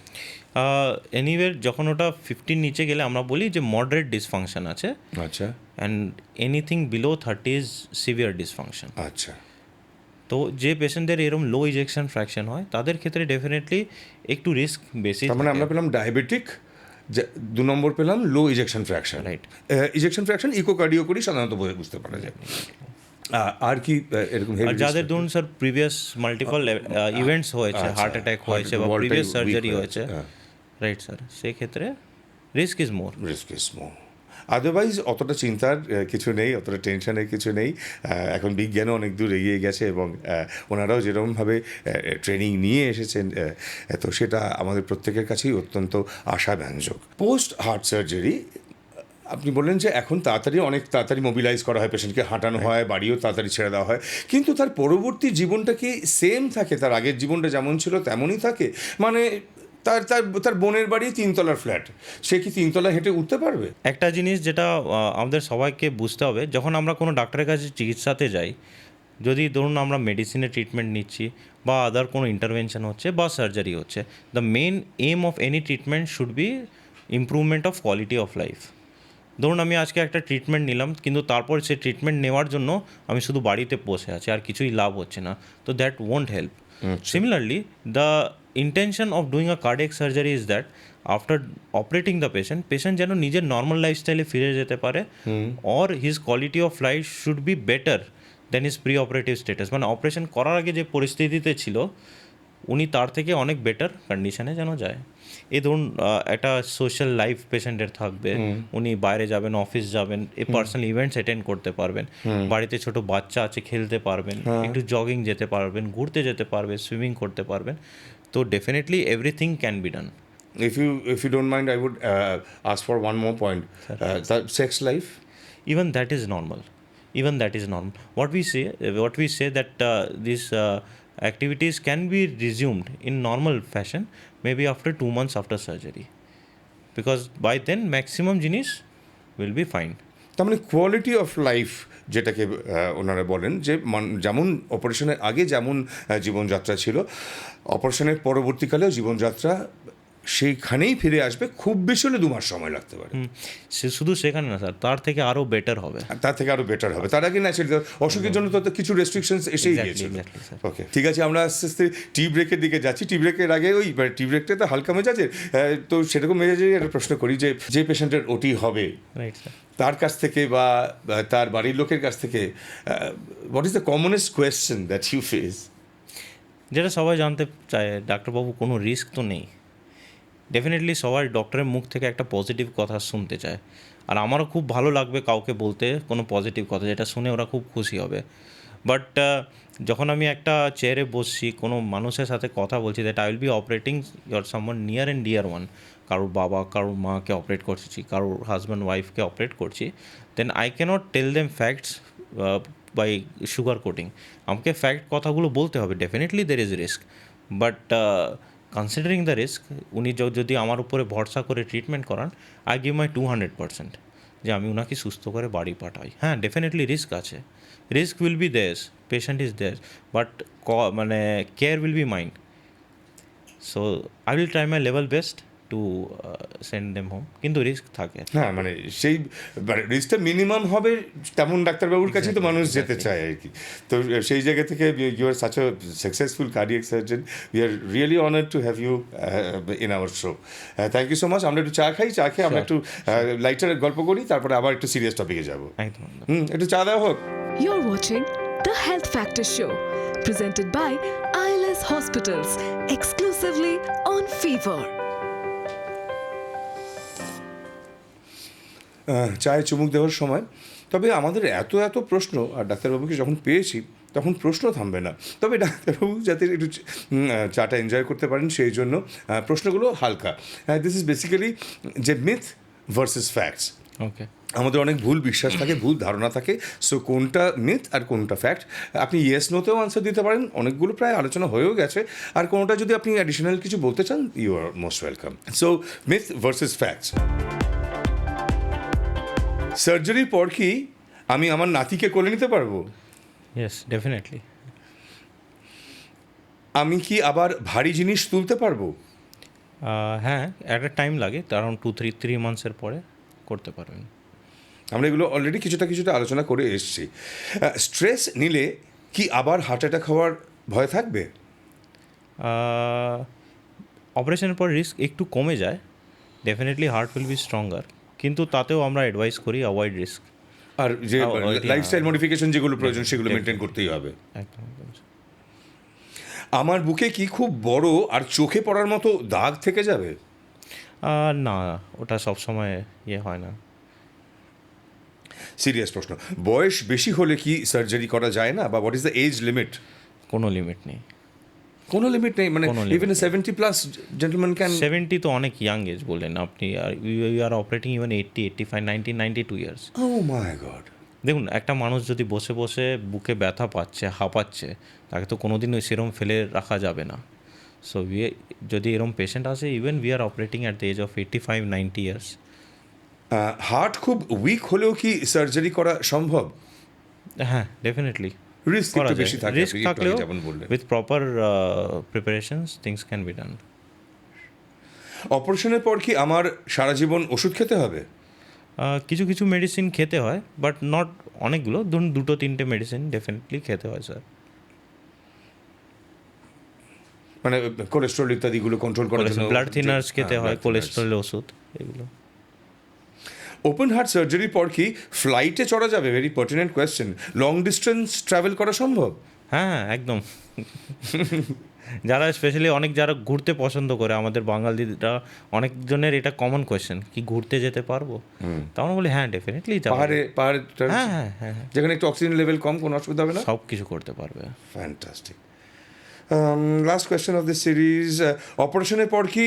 এনিওয়ে যখন ওটা 15 নিচে গেলে আমরা বলি যে মডারেট ডিসফাংশন আছে। আচ্ছা। And anything below 30 is severe dysfunction. আচ্ছা। তো যে পেশেন্টদের এরকম লো ইজেকশন ফ্র্যাকশন হয় তাদের ক্ষেত্রে ডেফিনেটলি একটু রিস্ক বেশি। তার মানে আমরা পেলাম ডায়াবেটিক, 2 নম্বর পেলাম low ejection fraction. Right. Ejection fraction echocardio করি সাধারণত বুঝতে পারা যায়। আর কি এরকম যাদের ধরুন স্যার প্রিভিয়াস মাল্টিপল ইভেন্টস হয়েছে, হার্ট অ্যাটাক হয়েছে বা প্রিভিয়াস সার্জারি হয়েছে, রাইট স্যার, সেক্ষেত্রে রিস্ক ইজ মোর। আদারওয়াইজ অতটা চিন্তার কিছু নেই, অতটা টেনশনের কিছু নেই। এখন বিজ্ঞানও অনেক দূর এগিয়ে গেছে এবং ওনারাও যেরকমভাবে ট্রেনিং নিয়ে এসেছেন, তো সেটা আমাদের প্রত্যেকের কাছেই অত্যন্ত আশাব্যঞ্জক। পোস্ট হার্ট সার্জারি আপনি বললেন যে এখন অনেক তাড়াতাড়ি মোবিলাইজ করা হয় পেশেন্টকে, হাঁটানো হয়, বাড়িও তাড়াতাড়ি ছেড়ে দেওয়া হয়, কিন্তু তার পরবর্তী জীবনটা কি সেম থাকে? তার আগের জীবনটা যেমন ছিল তেমনই থাকে? মানে তার বোনের বাড়ি 3 তলার ফ্ল্যাট, সে কি 3 তলা হেঁটে উঠতে পারবে? একটা জিনিস যেটা আমাদের সবাইকে বুঝতে হবে, যখন আমরা কোনো ডাক্তারের কাছে চিকিৎসাতে যাই, যদি ধরুন আমরা মেডিসিনের ট্রিটমেন্ট নিচ্ছি বা আদার কোনো ইন্টারভেনশন হচ্ছে বা সার্জারি হচ্ছে, the main aim of any treatment should be improvement of quality of life. ধরুন আমি আজকে একটা ট্রিটমেন্ট নিলাম, কিন্তু তারপর সেই ট্রিটমেন্ট নেওয়ার জন্য আমি শুধু বাড়িতে বসে আছি, আর কিছুই লাভ হচ্ছে না, তো that won't help. Similarly the intention of doing a cardiac surgery is that after operating the patient যেন নিজের নর্মাল লাইফস্টাইলে ফিরে যেতে পারে, or his quality of life should be better then his pre operative status. মানে operation করার আগে যে পরিস্থিতিতে ছিল উনি তার থেকে অনেক বেটার কন্ডিশনে যেন যায়। এই ধরুন একটা সোশ্যাল লাইফ পেশেন্টের থাকবে, উনি বাইরে যাবেন, অফিস যাবেন, পার্সোনাল ইভেন্টস অ্যাটেন্ড করতে পারবেন, বাড়িতে ছোট বাচ্চা আছে খেলতে পারবেন, একটু জগিং যেতে পারবেন, ঘুরতে যেতে পারবেন, সুইমিং করতে পারবেন, তো definitely everything can be done. If you don't mind, I would ask for one more point. The sex life. Even that is normal. What we say that these activities can be resumed in normal fashion maybe after 2 months after surgery, because by then maximum জিনিস will be fine. তার মানে quality of life যেটাকে ওনারা বলেন যে যেমন অপারেশনের আগে যেমন জীবনযাত্রা ছিল, অপারেশনের পরবর্তীকালেও জীবনযাত্রা সেইখানেই ফিরে আসবে, খুব বেশি হলে 2 মাস সময় লাগতে পারে। সে শুধু সেখানে না স্যার, তার থেকে আরও বেটার হবে, তার থেকে আরও বেটার হবে। তার আগে ন্যাচারালি অসুখের জন্য তো কিছু রেস্ট্রিকশনস এসেই গিয়েছিল। ওকে, ঠিক আছে, আমরা আস্তে আস্তে টি ব্রেকের দিকে যাচ্ছি। টি ব্রেকের আগে ওই টি ব্রেকটা তো হালকা মেজাজের, তো সেরকম মেজাজে একটা প্রশ্ন করি যে পেশেন্টের ওটি হবে রাইট স্যার, তার কাছ থেকে বা তার বাড়ির লোকের কাছ থেকে what is the commonest question that you face? যেটা সবাই জানতে চায়, ডাক্তারবাবু কোনো রিস্ক তো নেই? ডেফিনেটলি সবাই ডক্টরের মুখ থেকে একটা পজিটিভ কথা শুনতে চায়, আর আমারও খুব ভালো লাগবে কাউকে বলতে কোনো পজিটিভ কথা, যেটা শুনে ওরা খুব খুশি হবে। বাট যখন আমি একটা চেয়ারে বসছি, কোনো মানুষের সাথে কথা বলছি, that I will be operating your someone near and deer one, কারোর বাবা কারোর মাকে অপারেট করছি, কারোর হাজব্যান্ড ওয়াইফকে অপারেট করছি, then I cannot tell them facts by sugar coating. আমাকে ফ্যাক্ট কথাগুলো বলতে হবে। Definitely there is risk, but considering the risk, উনি যদি আমার উপরে ভরসা করে ট্রিটমেন্ট করান, আই গিভ মাই 200% যে আমি ওনাকে সুস্থ করে বাড়ি পাঠাই। হ্যাঁ, ডেফিনেটলি রিস্ক আছে, risk will be theirs, patient is theirs, but মানে care will be mind. So I will try my level best to send them home, কিন্তু রিস্ক থাকে। হ্যাঁ, মানে সেই রিস্কটা মিনিমাম হবে, তেমন ডাক্তারবাবুর কাছেই তো মানুষ যেতে চায় আর কি। তো সেই জায়গা থেকে you are such a successful cardiac surgeon, we are really honoured to have you in our show. Thank you so much. আমরা একটু চা খাই, চা খেয়ে আমরা একটু লাইটার গল্প করি, তারপরে আবার একটু সিরিয়াস টপিকে যাবো। একদম। একটু চা দেওয়া হোক। You're watching The Health Factor Show, presented by ILS Hospitals, exclusively on Fever. চায়ে চুমুক দেওয়ার সময় তবে আমাদের এত প্রশ্ন, আর ডাক্তারবাবুকে যখন পেয়েছি তখন প্রশ্ন থামবে না। তবে ডাক্তারবাবু যাতে একটু চাটা এনজয় করতে পারেন সেই জন্য প্রশ্নগুলো হালকা। দিস ইজ বেসিক্যালি যে মিথ ভার্সেস ফ্যাক্টস। ওকে, আমাদের অনেক ভুল বিশ্বাস থাকে, ভুল ধারণা থাকে। সো কোনটা মিথ আর কোনটা ফ্যাক্ট, আপনি ইয়েস নোতেও আনসার দিতে পারেন, অনেকগুলো প্রায় আলোচনা হয়েও গেছে। আর কোনোটা যদি আপনি অ্যাডিশনাল কিছু বলতে চান, you are most welcome. So myth versus facts. সার্জারির পর কি আমি আমার নাতিকে কোলে নিতে পারবো? Yes, definitely. আমি কি আবার ভারী জিনিস তুলতে পারবো? হ্যাঁ, একটা টাইম লাগে, অ্যারাউন্ড 2-3 মান্থসের পরে করতে পারবেন। আমরা এগুলো অলরেডি কিছুটা আলোচনা করে এসেছি। স্ট্রেস নিলে কি আবার হার্ট অ্যাটাক হওয়ার ভয় থাকবে? অপারেশনের পর রিস্ক একটু কমে যায়, definitely heart will be stronger, কিন্তু তাতেও আমরা অ্যাডভাইস করি অ্যাভয়েড রিস্ক। আর যে লাইফস্টাইল মডিফিকেশন যেগুলো প্রয়োজন সেগুলো মেনটেন করতেই হবে। একদম। আমার বুকে কি খুব বড় আর চোখে পড়ার মতো দাগ থেকে যাবে? না, ওটা সবসময় হয় না। সিরিয়াস প্রশ্ন, বয়স বেশি হলে কি সার্জারি করা যায় না, বা what is the age limit? কোনো লিমিট নেই। কোনো লিমিট নেই, মানে ইভেন 70+ জেন্টলম্যান ক্যান। 70 তো অনেক ইয়াং এজ বললেন আপনি, are you are operating even 80, 85, 90, 92 years. Oh my God! দেখুন, একটা মানুষ যদি বসে বসে বুকে ব্যথা পাচ্ছে, হাঁপাচ্ছে, তাকে তো কোনোদিন ওই সেরম ফেলে রাখা যাবে না। সো যদি এরম পেশেন্ট আসে, even we are operating at the age of 85, 90 years. Heart খুব উইক হলেও কি সার্জারি করা সম্ভব? হ্যাঁ, ডেফিনেটলি রিস্ক একটু বেশি থাকে, রিস্ক থাকলেও যেমন বললেন। With proper preparations things can be ডান। অপারেশনের পর কি আমার সারা জীবন ওষুধ খেতে হবে? কিছু কিছু মেডিসিন খেতে হয়, বাট নট অনেকগুলো, ধরুন 2-3টে মেডিসিন ডেফিনেটলি খেতে হয় স্যার। মানে কোলেস্ট্রল ইত্যাদিগুলো কন্ট্রোল করার জন্য ব্লাড থিনার্স খেতে হ্যাঁ, হয়, blood thinners। কোলেস্ট্রলের ওষুধ এগুলো। ওপেন হার্ট সার্জারির পর কি ফ্লাইটে চড়া যাবে? Very pertinent question. Long distance travel করা সম্ভব? হ্যাঁ একদম। যারা স্পেশালি যারা ঘুরতে পছন্দ করে, আমাদের বাঙালিরা অনেকজনের এটা কমন কোয়েশ্চেন, কি ঘুরতে যেতে পারবো? তা আমরা বলি হ্যাঁ ডেফিনেটলি পাহাড়ে পাহাড়ে হ্যাঁ হ্যাঁ হ্যাঁ হ্যাঁ, যেখানে একটু অক্সিজেন লেভেল কম, কোনো অসুবিধা হবে না? সব কিছু করতে পারবে। Fantastic. Last question of this series, অপারেশনের পর কি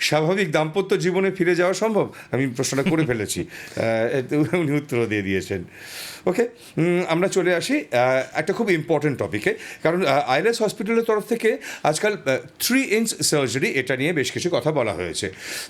স্বাভাবিক দাম্পত্য জীবনে ফিরে যাওয়া সম্ভব? আমি প্রশ্নটা করে ফেলেছি, উনি উত্তরও দিয়ে দিয়েছেন। ওকে, আমরা চলে আসি একটা খুব ইম্পর্টেন্ট টপিকে, কারণ আইএলএস হসপিটালের তরফ থেকে আজকাল 3-inch সার্জারি, এটা নিয়ে বেশ কিছু কথা বলা হয়েছে।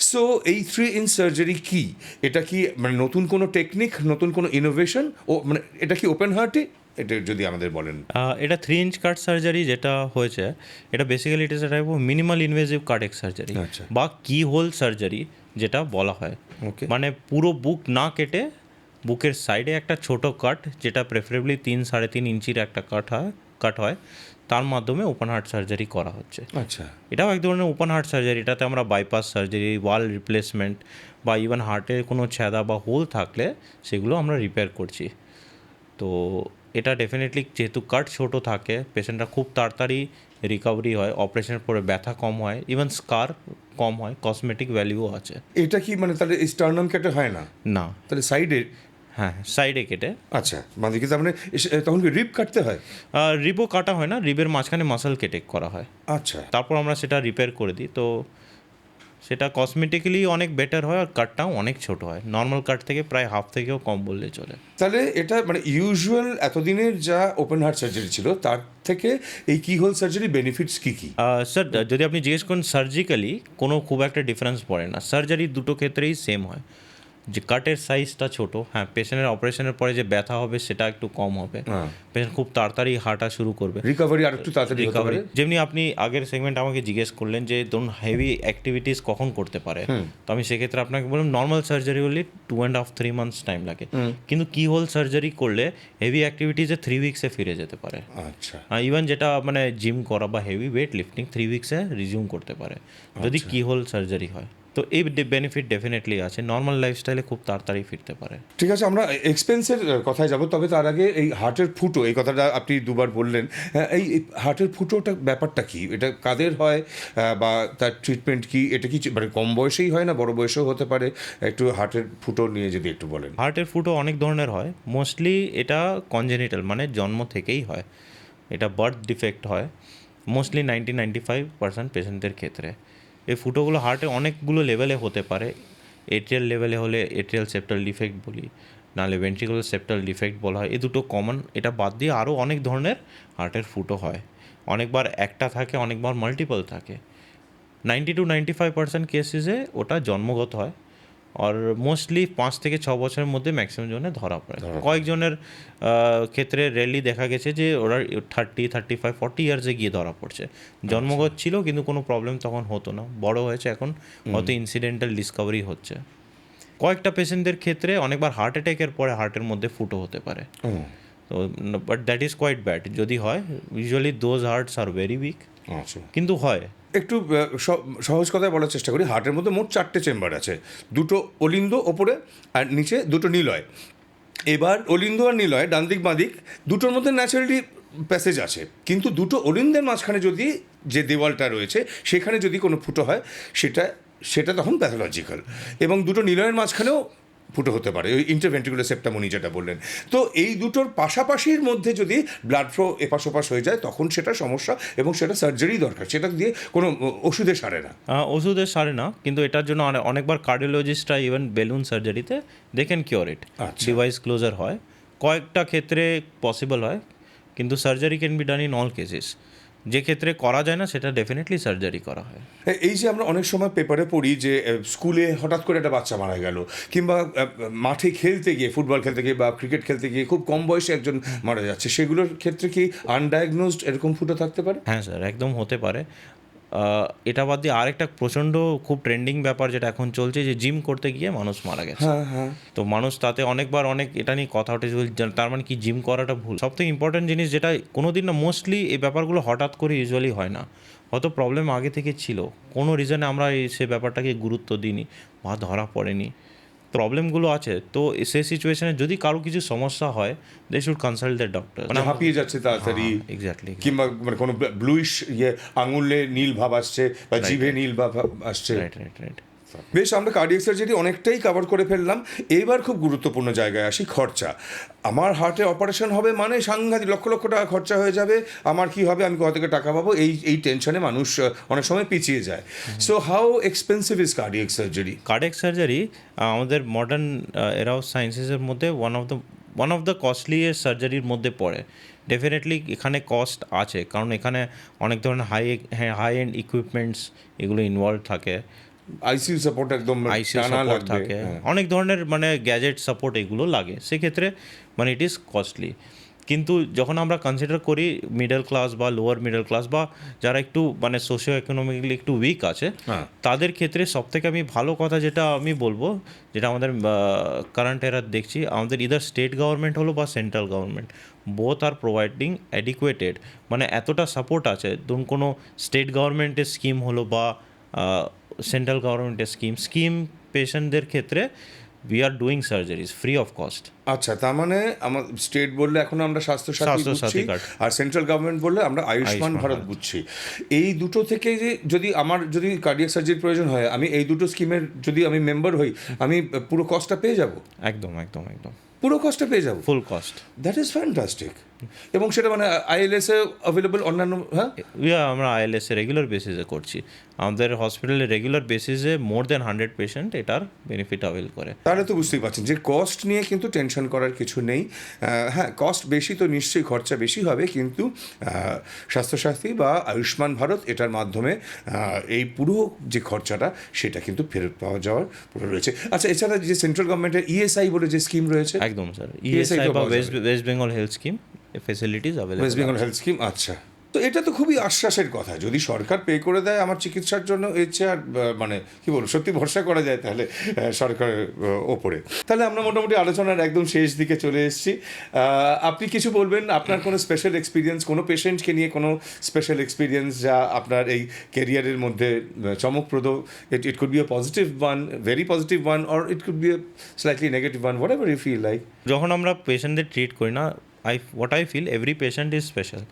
সো এই 3-inch সার্জারি কি? এটা কি মানে নতুন কোনো টেকনিক, নতুন কোনো ইনোভেশন? ও মানে এটা কি ওপেন হার্টই? এটা যদি আমাদের বলেন। এটা 3-inch কাট সার্জারি যেটা হয়েছে, এটা basically it is A type of minimal invasive cardiac surgery আচ্ছা। বা কি হোল সার্জারি যেটা বলা হয়। ওকে, মানে পুরো বুক না কেটে বুকের সাইডে একটা ছোট কাট, যেটা প্রেফারেবলি 3-3.5 ইঞ্চির একটা কাট হয়, তার মাধ্যমে ওপেন হার্ট সার্জারি করা হচ্ছে। আচ্ছা। এটাও এক ধরনের ওপেন হার্ট সার্জারি। এটাতে আমরা বাইপাস সার্জারি, ওয়াল রিপ্লেসমেন্ট বা ইভেন হার্টের কোনো ছেঁদা বা হোল থাকলে সেগুলো আমরা রিপেয়ার করছি। তো এটা ডেফিনেটলি যেহেতু কাট ছোটো থাকে, পেশেন্টরা খুব তাড়াতাড়ি রিকভারি হয়, অপারেশনের পরে ব্যথা কম হয়, ইভেন স্কার কম হয়, কসমেটিক ভ্যালুও আছে। এটা কি মানে তাহলে স্টার্নাম কেটে হয় না? না, তাহলে সাইডে? হ্যাঁ সাইডে কেটে। আচ্ছা, বাঁদিকে তার মানে তখন কি রিব কাটতে হয়? রিবও কাটা হয় না, রিবের মাঝখানে মাসল কেটে করা হয়, আচ্ছা। তারপর আমরা সেটা রিপেয়ার করে দিই। তো সেটা কসমেটিক্যালি অনেক বেটার হয়, আর কাটটাও অনেক ছোট হয়, নর্মাল কাট থেকে প্রায় হাফ থেকেও কম বললে চলে। তাহলে এটা মানে ইউজুয়াল এতদিনের যা ওপেন হার্ট সার্জারি ছিল তার থেকে এই কি হোল সার্জারি বেনিফিটস কি কি? স্যার যদি আপনি জিজ্ঞেস করেন সার্জিক্যালি কোনো খুব একটা ডিফারেন্স পড়ে না, সার্জারি দুটো ক্ষেত্রেই সেম হয়। যে কাটের সাইজটা ছোট, হ্যাঁ পেশেন্টের অপারেশনের পরে যে ব্যথা হবে সেটা একটু কম হবে, পেশেন্ট খুব তাড়াতাড়ি হাঁটা শুরু করবে, রিকভারি আর একটু তাড়াতাড়ি হতে পারে। যেমনি আপনি আগের সেগমেন্ট আমাকে জিজ্ঞেস করলেন যে ধরুন হেভি অ্যাক্টিভিটিস কখন করতে পারে, তো আমি সেক্ষেত্রে আপনাকে বললাম নর্মাল সার্জারি হলে 2.5-3 months টাইম লাগে, কিন্তু কি হোল সার্জারি করলে হেভি অ্যাক্টিভিটিসে 3 weeks-এ ফিরে যেতে পারে। আচ্ছা। ইভেন যেটা মানে জিম করা বা হেভি ওয়েট লিফটিং 3 weeks-এ রিজিউম করতে পারে যদি কি হোল সার্জারি হয়। তো এই বেনিফিট ডেফিনেটলি আছে, নর্মাল লাইফস্টাইলে খুব তাড়াতাড়ি ফিরতে পারে। ঠিক আছে, আমরা এক্সপেন্সের কথায় যাব, তবে তার আগে এই হার্টের ফুটো, এই কথাটা আপনি দুবার বললেন, এই হার্টের ফুটোটা ব্যাপারটা কি? এটা কাদের হয় বা তার ট্রিটমেন্ট কি? এটা কি মানে কম বয়সেই হয় না বড় বয়সেও হতে পারে? একটু হার্টের ফুটো নিয়ে যদি একটু বলেন। হার্টের ফুটো অনেক ধরনের হয়, মোস্টলি এটা কনজেনিটাল মানে জন্ম থেকেই হয়, এটা বার্থ ডিফেক্ট হয় মোস্টলি 90-95% পেশেন্টদের ক্ষেত্রে। এই ফুটোগুলো হার্টে অনেকগুলো লেভেলে হতে পারে, এট্রিয়াল লেভেলে হলে এট্রিয়াল সেপ্টাল ডিফেক্ট বলি, নাহলে ভেন্ট্রিকুলার সেপ্টাল ডিফেক্ট বলা হয়, এই দুটো কমন। এটা বাদ দিয়ে আরও অনেক ধরনের হার্টের ফুটো হয়, অনেকবার একটা থাকে, অনেকবার মাল্টিপল থাকে। 90-95% কেসেসে ওটা জন্মগত হয়, আর মোস্টলি 5 থেকে 6 বছরের মধ্যে ম্যাক্সিমাম জনে ধরা পড়ে। কয়েকজনের ক্ষেত্রে রেয়ারলি দেখা গেছে যে ওরা 30-35-40 ইয়ার্সে গিয়ে ধরা পড়ছে, জন্মগত ছিল কিন্তু কোনো প্রবলেম তখন হতো না, বড় হয়েছে এখন হয়তো ইনসিডেন্টাল ডিসকভারি হচ্ছে। কয়েকটা পেশেন্টদের ক্ষেত্রে অনেকবার হার্ট অ্যাটাকের পরে হার্টের মধ্যে ফুটো হতে পারে, তো but that is quite bad যদি হয়। Usually those hearts are very weak, আচ্ছা, কিন্তু হয়। একটু সহজ কথায় বলার চেষ্টা করি। হার্টের মধ্যে মোট 4টে চেম্বার আছে, 2টো অলিন্দ ওপরে আর নিচে 2টো নিলয়। এবার অলিন্দ আর নিলয় ডান দিক বাঁ দিক দুটোর মধ্যে ন্যাচারালি প্যাসেজ আছে, কিন্তু 2টো অলিন্দের মাঝখানে যদি যে দেওয়ালটা রয়েছে সেখানে যদি কোনো ফুটো হয় সেটা তখন প্যাথোলজিক্যাল, এবং 2টো নিলয়ের মাঝখানেও ফুটো হতে পারে, ওই ইন্টারভেন্ট্রিকুলার সেপ্টামনি যেটা বললেন। তো এই দুটোর পাশাপাশির মধ্যে যদি ব্লাড ফ্লো এপাশ ওপাশ হয়ে যায় তখন সেটা সমস্যা, এবং সেটা সার্জারি দরকার, সেটা দিয়ে কোনো ওষুধে সারে না। ওষুধে সারে না, কিন্তু এটার জন্য অনেকবার কার্ডিওলজিস্টরা ইভেন বেলুন সার্জারিতে they can cure it, device closure হয়, কয়েকটা ক্ষেত্রে পসিবল হয়, কিন্তু surgery can be done in all cases. যে ক্ষেত্রে করা যায় না সেটা ডেফিনেটলি সার্জারি করা হয়। এই যে আমরা অনেক সময় পেপারে পড়ি যে স্কুলে হঠাৎ করে একটা বাচ্চা মারা গেল, কিংবা মাঠে খেলতে গিয়ে, ফুটবল খেলতে গিয়ে বা ক্রিকেট খেলতে গিয়ে খুব কম বয়সে একজন মারা যাচ্ছে, সেগুলোর ক্ষেত্রে কি আনডায়াগনোজড এরকম ফুটো থাকতে পারে? হ্যাঁ স্যার, একদম হতে পারে। এটা বাদ দিয়ে আরেকটা প্রচণ্ড খুব ট্রেন্ডিং ব্যাপার যেটা এখন চলছে, যে জিম করতে গিয়ে মানুষ মারা গেছে। তো মানুষ তাতে অনেকবার অনেক এটা নিয়ে কথা উঠে, তার মানে কি জিম করাটা ভুল? সবথেকে ইম্পর্টেন্ট জিনিস যেটা কোনো দিন না, মোস্টলি এই ব্যাপারগুলো হঠাৎ করে ইউজুয়ালি হয় না, হয়তো প্রবলেম আগে থেকে ছিল, কোনো রিজনে আমরা সে ব্যাপারটাকে গুরুত্ব দিইনি বা ধরা পড়েনি, প্রবলেমগুলো আছে। তো সেই সিচুয়েশনে যদি কারো কিছু সমস্যা হয়, they should consult the doctor. মানে হাঁপিয়ে যাচ্ছে তাড়াতাড়ি, এক্স্যাক্টলি, কিংবা মানে কোনো ব্লুইশ আঙুলে নীল ভাব আসছে বা জিভে নীল ভাব আসছে। রাইট। বেশ, আমরা কার্ডিয়াক সার্জারি অনেকটাই কভার করে ফেললাম। এইবার খুব গুরুত্বপূর্ণ জায়গায় আসি, খরচা। আমার হার্টে অপারেশন হবে মানে সাংঘাতিক লক্ষ লক্ষ টাকা খরচা হয়ে যাবে, আমার কি হবে, আমি কোথা থেকে টাকা পাবো, এই টেনশনে মানুষ অনেক সময় পিছিয়ে যায়। So how expensive is cardiac surgery? Cardiac surgery আমাদের মডার্ন এরা অফ সায়েন্সেসের মধ্যে ওয়ান অফ দ্য কস্টলিয়েস্ট সার্জারির মধ্যে পড়ে। ডেফিনেটলি এখানে কস্ট আছে, কারণ এখানে অনেক ধরনের হাই এন্ড ইকুইপমেন্টস এগুলো ইনভলভ থাকে, আইসিইউ সাপোর্ট একদম আইসিইউ টানা সাপোর্ট লাগবে। থাকে, হ্যাঁ। অনেক ধরনের মানে গ্যাজেট সাপোর্ট এগুলো লাগে, সেক্ষেত্রে মানে ইট ইজ কস্টলি। কিন্তু যখন আমরা কনসিডার করি মিডল ক্লাস বা লোয়ার মিডল ক্লাস বা যারা একটু মানে সোশিও ইকোনমিক্যালি একটু উইক আছে, হ্যাঁ। তাদের ক্ষেত্রে সবথেকে আমি ভালো কথা যেটা আমি বলবো, যেটা আমাদের কারেন্ট এরা দেখছি, আমাদের ইদার স্টেট গভর্নমেন্ট হলো বা central government, both are providing adequated, মানে এতটা সাপোর্ট আছে। ধরুন কোনো স্টেট গভর্নমেন্টের স্কিম হলো বা সেন্ট্রাল গভর্নমেন্টের স্কিম পেশেন্টদের ক্ষেত্রে we are doing surgeries free of cost. আচ্ছা, তার মানে আমার স্টেট বললে এখন আমরা স্বাস্থ্যসাথী স্বাস্থ্যসাথী বুঝছি, কার্ড। আর সেন্ট্রাল গভর্নমেন্ট বললে আমরা আয়ুষ্মান আয়ুষ্মান ভারত ভারত। বুঝছি। এই দুটো থেকে যে যদি কার্ডিয়াক সার্জারির প্রয়োজন হয়, আমি এই দুটো স্কিমের যদি আমি মেম্বার হই, আমি পুরো কস্টটা পেয়ে যাব? একদম পুরো কস্টটা পেয়ে যাব? ফুল কস্ট। That is fantastic. এবং সেটা মানে আইএলএস এ অ্যাভেলেবল, অন্যান্য, হ্যাঁ? আমরা আইএলএসে রেগুলার বেসিসে করছি, আমাদের হসপিটালে রেগুলার বেসিসে মোর দেন 100 পেশেন্ট এটার বেনিফিট অ্যাভেল করে। তাহলে তো বুঝতেই পারছেন যে কস্ট নিয়ে কিন্তু টেনশন করার কিছু নেই। হ্যাঁ, কস্ট বেশি তো নিশ্চয়ই খরচা বেশি হবে, কিন্তু স্বাস্থ্যসাথী বা আয়ুষ্মান ভারত এটার মাধ্যমে এই পুরো যে খরচাটা সেটা কিন্তু ফেরত পাওয়া যাওয়ার পুরো রয়েছে। আচ্ছা, এছাড়া যে সেন্ট্রাল গভর্নমেন্টের ইএসআই বলে যে স্কিম রয়েছে, একদম স্যার, ESI ইএসআই তো বা পাওয়া যাবে। West Bengal health scheme facilities available. West Bengal health scheme, আচ্ছা। তো এটা তো খুবই আশ্বাসের কথা, যদি সরকার পে করে দেয় আমার চিকিৎসার জন্য, এর চেয়ে আর মানে কি বলবো, সত্যি ভরসা করা যায় তাহলে সরকারের ওপরে। তাহলে আমরা মোটামুটি আলোচনার একদম শেষ দিকে চলে এসেছি। আপনি কিছু বলবেন, আপনার কোনো স্পেশাল এক্সপিরিয়েন্স, কোনো পেশেন্টকে নিয়ে কোনো স্পেশাল এক্সপিরিয়েন্স যা আপনার এই ক্যারিয়ারের মধ্যে চমকপ্রদ? It could be a positive one, very positive one, or it could be a slightly negative one, whatever you feel like. যখন আমরা পেশেন্টদের ট্রিট করি না, what I feel every patient is special.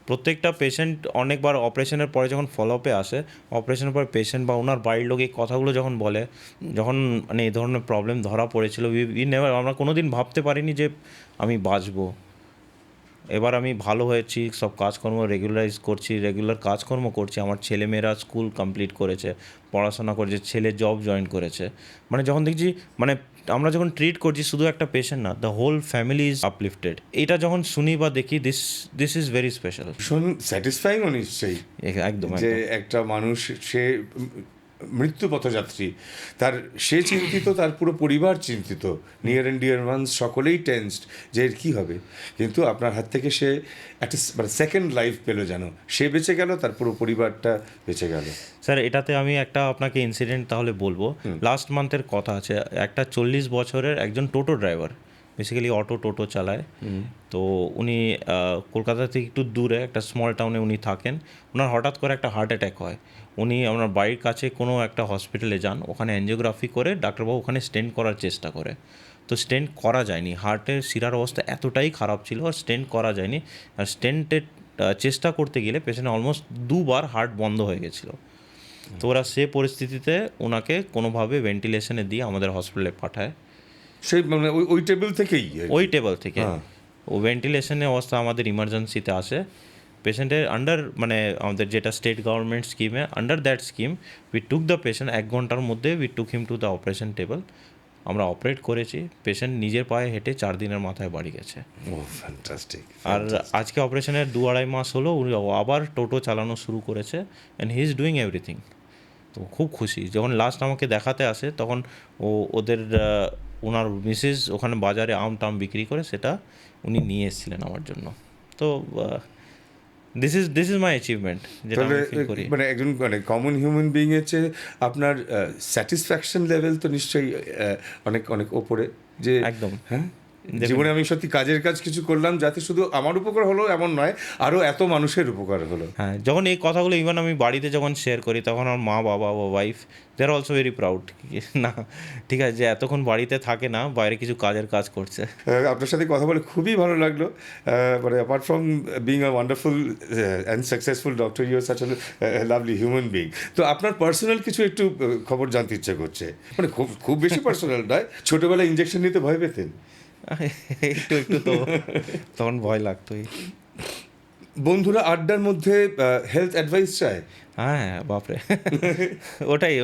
প্রত্যেকটা পেশেন্ট অনেকবার অপারেশনের পরে যখন ফলো আপে আসে, অপারেশনের পরে পেশেন্ট বা ওনার বাড়ির লোক এই কথাগুলো যখন বলে, যখন মানে এই ধরনের প্রবলেম ধরা পড়েছিল, আমরা কোনো দিন ভাবতে পারিনি যে আমি বাঁচবো। এবার আমি ভালো হয়েছি, সব কাজকর্ম রেগুলার কাজকর্ম করছি, আমার ছেলেমেয়েরা স্কুল কমপ্লিট করেছে, পড়াশোনা করেছে, ছেলে জব জয়েন করেছে। মানে যখন দেখছি, মানে আমরা যখন ট্রিট করছি শুধু একটা পেশেন্ট না, the whole family is uplifted. এটা যখন শুনি বা দেখি, দিস ইজ ভেরি স্পেশাল। ভীষণ স্যাটিসফাইংও নিশ্চয়ই, একদম যে একটা মানুষ, সে মৃত্যু পথযাত্রী, সে চিন্তিত, তার পুরো পরিবার চিন্তিত, নিয়ার অ্যান্ড ডিয়ার ওয়ান্স সকলেই টেন্সড যে এর কী হবে, কিন্তু আপনার হাত থেকে সে একটা মানে সেকেন্ড লাইফ পেলো, যেন সে বেঁচে গেল, তার পুরো পরিবারটা বেঁচে গেল। স্যার, এটাতে আমি একটা আপনাকে ইনসিডেন্ট তাহলে বলবো। লাস্ট মান্থের কথা আছে, একটা 40 বছরের একজন টোটো ড্রাইভার, বেসিক্যালি টোটো চালায়। তো উনি কলকাতা থেকে একটু দূরে একটা স্মল টাউনে উনি থাকেন। ওনার হঠাৎ করে একটা হার্ট অ্যাটাক হয়। উনি আপনার বাড়ির কাছে কোনো একটা হসপিটালে যান, ওখানে অ্যাঞ্জিওগ্রাফি করে ডাক্তারবাবু ওখানে স্টেন্ট করার চেষ্টা করে, তো স্টেন্ট করা যায়নি। হার্টের শিরার অবস্থা এতটাই খারাপ ছিল, আর স্টেন্ট করা যায়নি। আর স্টেন্টের চেষ্টা করতে গেলে পেশেন্ট অলমোস্ট 2 বার হার্ট বন্ধ হয়ে গেছিলো। তো ওরা সে পরিস্থিতিতে ওনাকে কোনোভাবে ভেন্টিলেশনে দিয়ে আমাদের হসপিটালে পাঠায়। সেই মানে ওই টেবিল থেকেই, ওই টেবল থেকে হ্যাঁ। ও ভেন্টিলেশনে অবস্থা আমাদের ইমার্জেন্সিতে আসে। পেশেন্টের আন্ডার মানে আমাদের যেটা স্টেট গভর্নমেন্ট স্কিমে, under that scheme we took the patient, 1 ঘন্টার মধ্যে we took him to the operation table. আমরা অপারেট করেছি, পেশেন্ট নিজের পায়ে হেঁটে 4 দিনের মাথায় বাড়ি গেছে। ও ফ্যান্টাস্টিক। আর আজকে অপারেশনের 2-2.5 মাস হলো উনি আবার টোটো চালানো শুরু করেছে, and he is doing everything. তো খুব খুশি। যখন লাস্ট আমাকে দেখাতে আসে, তখন ওদের ওনার মিসেস ওখানে বাজারে আম টাম বিক্রি করে, সেটা উনি নিয়ে এসেছিলেন আমার জন্য। তো দিস ইজ মাই অ্যাচিভমেন্ট, যেটা তাহলে আমি ফিল করি। মানে একজন মানে কমন হিউম্যান বিইং এর চেয়ে আপনার স্যাটিসফ্যাকশন লেভেল তো নিশ্চয়ই অনেক অনেক ওপরে, যে একদম। হ্যাঁ জীবনে আমি সত্যি কাজের কাজ কিছু করলাম যাতে শুধু আমার উপকার হলো এমন নয়, আরও এত মানুষের উপকার হলো। হ্যাঁ, যখন এই কথাগুলো ইভেন আমি বাড়িতে যখন শেয়ার করি, তখন আমার মা বাবা বা wife they are also very proud. না ঠিক আছে, যে এতক্ষণ বাড়িতে থাকে না, বাইরে কিছু কাজের কাজ করছে। আপনার সাথে কথা বলে খুবই ভালো লাগলো। মানে apart from being a wonderful and successful doctor, you are such a lovely human being. তো আপনার পার্সোনাল কিছু একটু খবর জানতে ইচ্ছে করছে, মানে খুব খুব বেশি পার্সোনাল নয়। ছোটোবেলায় ইঞ্জেকশন নিতে ভয় পেতেন? একটু একটু তো তখন ভয় লাগতোই। বন্ধুরা আড্ডার মধ্যে হেলথ অ্যাডভাইস চায়? হ্যাঁ বাপরে,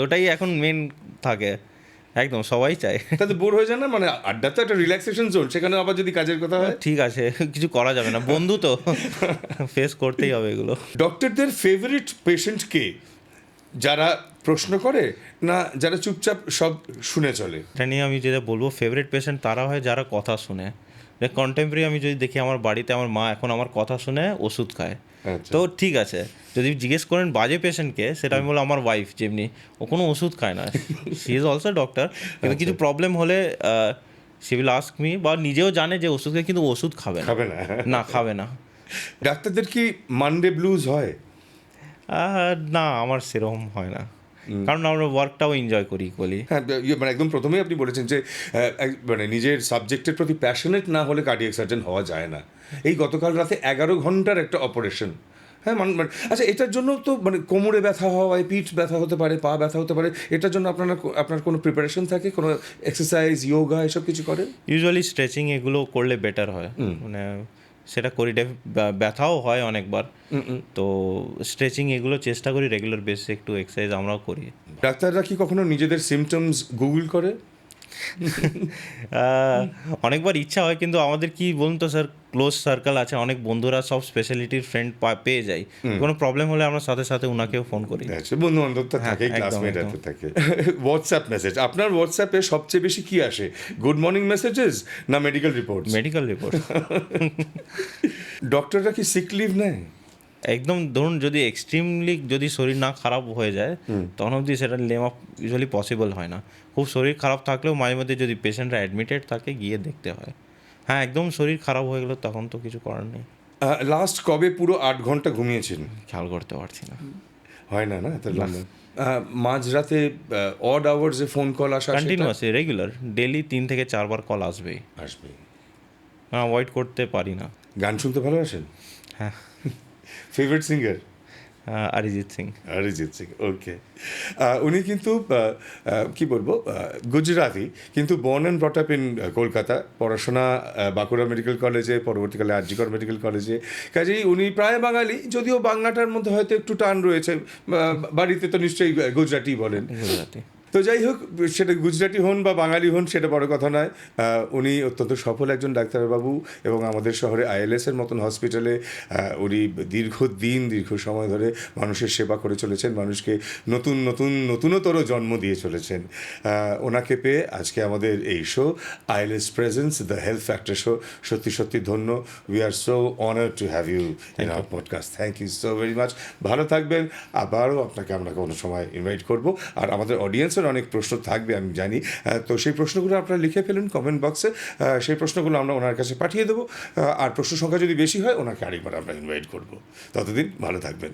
ওটাই এখন মেন থাকে, একদম সবাই চায়। তাতে বোর হয়ে যায় না? মানে আড্ডা তো একটা রিল্যাক্সেশন জোন, সেখানে আবার যদি কাজের কথা হয়। ঠিক আছে, কিছু করা যাবে না, বন্ধু তো ফেস করতেই হবে এগুলো। ডক্টরদের ফেভারিট পেশেন্ট কে? যারা প্রশ্ন করে না যারা চুপচাপ সব শুনে চলে? এটা নিয়ে আমি যেটা বলবো, ফেভারিট পেশেন্ট তারা হয় যারা কথা শুনে। কন্টেম্পোরারি আমি যদি দেখি, আমার বাড়িতে আমার মা এখন আমার কথা শুনে ওষুধ খায়, আচ্ছা। তো ঠিক আছে। যদি জিজ্ঞেস করেন বাজে পেশেন্টকে, সেটা আমি বলবো আমার ওয়াইফ, যেমনি ও কোনো ওষুধ খায় না, শি ইজ অলসো ডক্টর, কিন্তু কিছু প্রবলেম হলে সি উইল আস্ক মি, বা নিজেও জানে যে ওষুধ খায়, কিন্তু ওষুধ খাবে না। খাবে না? না, খাবে না। ডাক্তারদের কি মানডে ব্লুজ হয়? না, আমার সেরকম হয় না, কারণ আমরা ওয়ার্কটাও এনজয় করি ইকুয়ালি। হ্যাঁ, মানে একদম প্রথমেই আপনি বলেছেন যে মানে নিজের সাবজেক্টের প্রতি প্যাশনেট না হলে কার্ডিয়াক সার্জন হওয়া যায় না। এই গতকাল রাতে 11 ঘন্টার একটা অপারেশন। হ্যাঁ আচ্ছা, এটার জন্য তো মানে কোমরে ব্যথা হয়, পিঠ ব্যথা হতে পারে, পা ব্যথা হতে পারে, এটার জন্য আপনার কোনো প্রিপারেশন থাকে, কোনো এক্সারসাইজ, ইয়োগা এসব কিছু করেন? ইউজুয়ালি স্ট্রেচিং এগুলো করলে বেটার হয়, মানে সেটা করি। ব্যথাও হয় অনেকবার, তো স্ট্রেচিং এগুলো চেষ্টা করি রেগুলার বেসে, একটু এক্সারসাইজ আমরাও করি। ডাক্তাররা কি কখনো নিজেদের সিমটমস গুগল করে? অনেকবার ইচ্ছা হয়, কিন্তু আমাদের কি বলুন তো স্যার, ক্লোজ সার্কেল আছে, অনেক বন্ধুরা সব স্পেশালিটির ফ্রেন্ড পেয়ে যাই, কোনো প্রবলেম হলে আমরা সাথে সাথে ওনাকেও ফোন করি। বন্ধু বান্ধব তো থাকে, একদম, ক্লাসমেট একদম। থাকে। হোয়াটসঅ্যাপ মেসেজ, আপনার হোয়াটসঅ্যাপে সবচেয়ে বেশি কি আসে? গুড মর্নিং মেসেজেস না মেডিকেল রিপোর্ট? Medical report. ডক্টররা কি সিক লিভ নেয়? একদম, ধরুন যদি এক্সট্রিমলি যদি শরীর না খারাপ হয়ে যায়, তখন অবধি সেটা নেওয়া ইউজুয়ালি পসিবল হয় না। খুব শরীর খারাপ থাকলেও মাঝে মধ্যে যদি পেশেন্টরা অ্যাডমিটেড থাকে, গিয়ে দেখতে হয়। হ্যাঁ, একদম শরীর খারাপ হয়ে গেলো তখন তো কিছু করার নেই। লাস্ট কবে পুরো 8 ঘন্টা ঘুমিয়েছেন? খেয়াল করতে পারছি না। হয় না, না এত লম্বা। মাঝরাতে অড আওয়ার্সে ফোন কল আসা কন্টিনিউয়াসলি রেগুলার ডেলি 3 থেকে 4 বার কল আসবেই, আসবে? অ্যাভয়েড করতে পারি না। গান শুনতে ভালোবাসেন? হ্যাঁ, ফেভারিট সিঙ্গার? অরিজিৎ সিং। অরিজিৎ সিং, ওকে। উনি কিন্তু কি বলবো, গুজরাতি, কিন্তু born and brought up in Kolkata, পড়াশোনা বাঁকুড়া মেডিকেল কলেজে, পরবর্তীকালে আরজিকর মেডিকেল কলেজে। কাজেই উনি প্রায় বাঙালি, যদিও বাংলাটার মধ্যে হয়তো একটু টান রয়েছে। বাড়িতে তো নিশ্চয়ই গুজরাটি বলেন। গুজরাটি। তো যাই হোক, সেটা গুজরাটি হন বা বাঙালি হন সেটা বড় কথা নয়। উনি অত্যন্ত সফল একজন ডাক্তারবাবু, এবং আমাদের শহরে আইএলএসের মতন হসপিটালে উনি দীর্ঘ সময় ধরে মানুষের সেবা করে চলেছেন, মানুষকে নতুনতর জন্ম দিয়ে চলেছেন। ওনাকে পেয়ে আজকে আমাদের এই শো আইএলএস presence the health factor show সত্যি ধন্য। We are so honoured to have you in our podcast. Thank you so very much. ভালো থাকবেন, আবারও আপনাকে আমরা কোনো সময় ইনভাইট করব। আর আমাদের অডিয়েন্সের অনেক প্রশ্ন থাকবে আমি জানি, তো সেই প্রশ্নগুলো আপনারা লিখে ফেলুন কমেন্ট বক্সে, সেই প্রশ্নগুলো আমরা ওনার কাছে পাঠিয়ে দেবো। আর প্রশ্ন সংখ্যা যদি বেশি হয়, ওনাকে আরেকবার আমরা ইনভাইট করব। ততদিন ভালো থাকবেন।